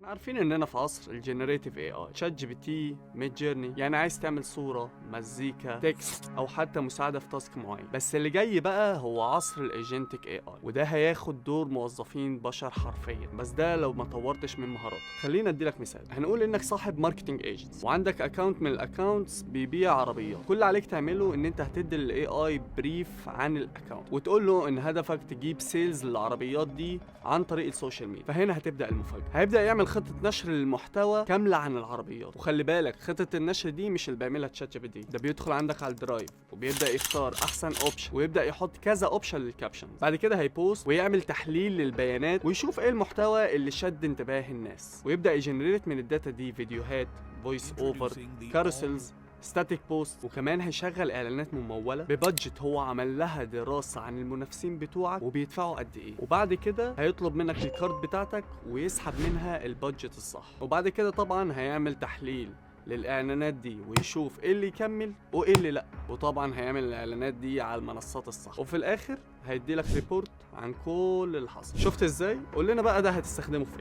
عارفين اننا في عصر الجنريتيف اي اي، تشات جي بي تي، ميد جيرني، يعني عايز تعمل صوره، مزيكا، تكست او حتى مساعده في تاسك معين. بس اللي جاي بقى هو عصر الايجنتيك اي اي، وده هياخد دور موظفين بشر حرفيا، بس ده لو ما طورتش من مهاراتك. خلينا اديلك مثال. هنقول انك صاحب ماركتنج ايجنت وعندك اكونت من الاكونتس بيبيع عربيات. كل اللي عليك تعمله ان انت هتدي للاي اي بريف عن الاكونت وتقول له ان هدفك تجيب سيلز للعربيات دي عن طريق السوشيال ميديا. فهنا هتبدا المفاجاه، هيبدا يعمل خطه نشر للمحتوى كامله عن العربيات. وخلي بالك خطه النشر دي مش اللي بيعملها تشات جي بي تي، ده بيدخل عندك على الدرايف وبيبدا يختار احسن اوبشن ويبدا يحط كذا اوبشن للكابشن. بعد كده هيبوست ويعمل تحليل للبيانات ويشوف ايه المحتوى اللي شد انتباه الناس، ويبدا يجنريت من الداتا دي فيديوهات، فويس اوفر، كاروسلز، ستاتيك بوست، وكمان هيشغل اعلانات مموله ببادجت هو عمل لها دراسه عن المنافسين بتوعك وبيدفعوا قد ايه. وبعد كده هيطلب منك الكارد بتاعتك ويسحب منها البادجت الصح. وبعد كده طبعا هيعمل تحليل للاعلانات دي ويشوف ايه اللي يكمل وايه اللي لا، وطبعا هيعمل الاعلانات دي على المنصات الصح، وفي الاخر هيديلك ريبورت عن كل اللي حصل. شفت ازاي؟ قول لنا بقى ده هتستخدمه في ايه.